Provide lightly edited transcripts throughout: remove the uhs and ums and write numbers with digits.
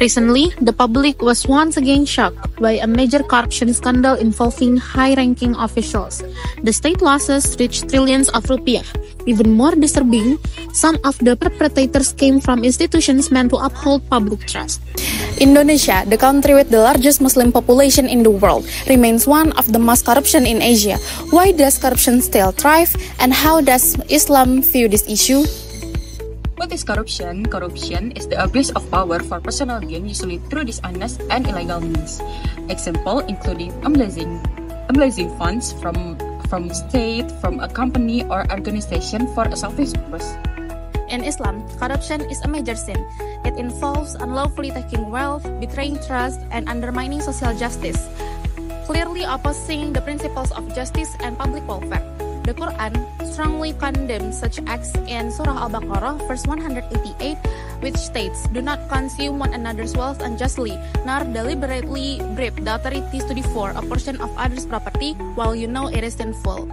Recently, the public was once again shocked by a major corruption scandal involving high-ranking officials. The state losses reached trillions of rupiah. Even more disturbing, some of the perpetrators came from institutions meant to uphold public trust. Indonesia, the country with the largest Muslim population in the world, remains one of the most corruption in Asia. Why does corruption still thrive, and how does Islam view this issue? What is corruption? Corruption is the abuse of power for personal gain, usually through dishonest and illegal means. Example including embezzling funds from state, from a company or organization for a selfish purpose. In Islam, corruption is a major sin. It involves unlawfully taking wealth, betraying trust, and undermining social justice, clearly opposing the principles of justice and public welfare. The Quran strongly condemns such acts in Surah Al-Baqarah, verse 188, which states, "Do not consume one another's wealth unjustly, nor deliberately bribe the authorities to devour a portion of others' property while you know it is sinful."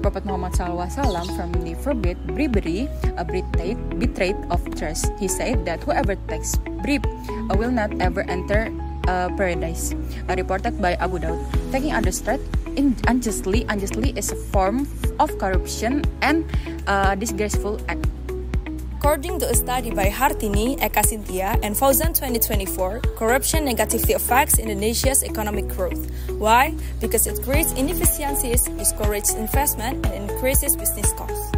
Prophet Muhammad SAW firmly forbid bribery, a betrayal of trust. He said that whoever takes bribe will not ever enter paradise. Reported by Abu Daud. Taking others' trust unjustly is a form of corruption and disgraceful act. According to a study by Hartini, Eka Cynthia, and Fauzan 2024, corruption negatively affects Indonesia's economic growth. Why? Because it creates inefficiencies, discourages investment, and increases business costs.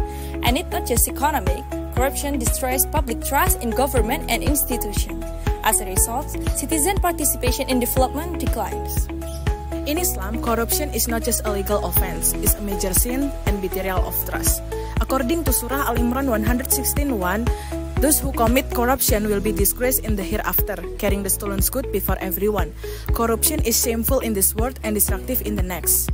And it's not just economic, corruption destroys public trust in government and institutions. As a result, citizen participation in development declines. In Islam, corruption is not just a legal offense, it's a major sin and betrayal of trust. According to Surah Al-Imran 116:1, those who commit corruption will be disgraced in the hereafter, carrying the stolen good before everyone. Corruption is shameful in this world and destructive in the next.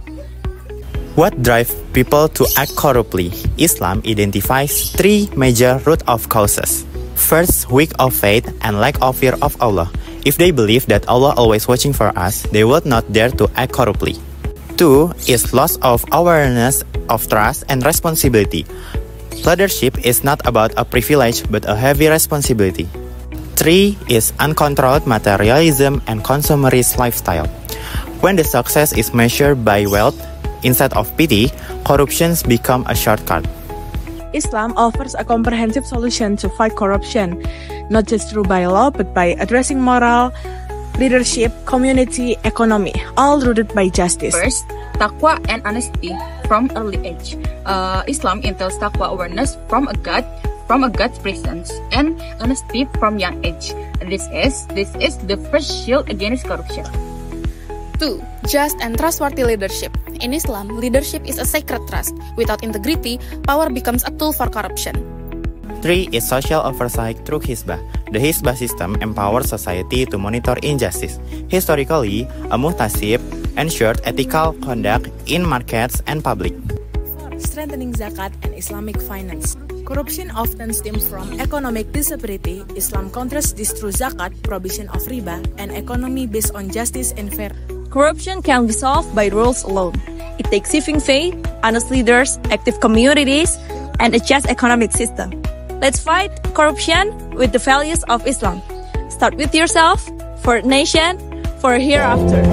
What drives people to act corruptly? Islam identifies three major root of causes. First, weak of faith and lack of fear of Allah. If they believe that Allah always watching for us, they would not dare to act corruptly. 2 is loss of awareness of trust and responsibility. Leadership is not about a privilege but a heavy responsibility. 3 is uncontrolled materialism and consumerist lifestyle. When the success is measured by wealth instead of pity, corruptions become a shortcut. Islam offers a comprehensive solution to fight corruption, not just through by law, but by addressing moral, leadership, community, economy, all rooted by justice. First, taqwa and honesty from early age. Islam entails taqwa awareness from a God's presence and honesty from young age. This is the first shield against corruption. 2. Just and trustworthy leadership. In Islam, leadership is a sacred trust. Without integrity, power becomes a tool for corruption. 3 is social oversight through Hizbah. The Hizbah system empowers society to monitor injustice. Historically, a muhtasib ensured ethical conduct in markets and public. 4. Strengthening zakat and Islamic finance. Corruption often stems from economic disparity. Islam contrasts this through zakat, prohibition of riba, and economy based on justice and fair. Corruption can be solved by rules alone. It takes saving faith, honest leaders, active communities, and a just economic system. Let's fight corruption with the values of Islam. Start with yourself, for a nation, for a hereafter.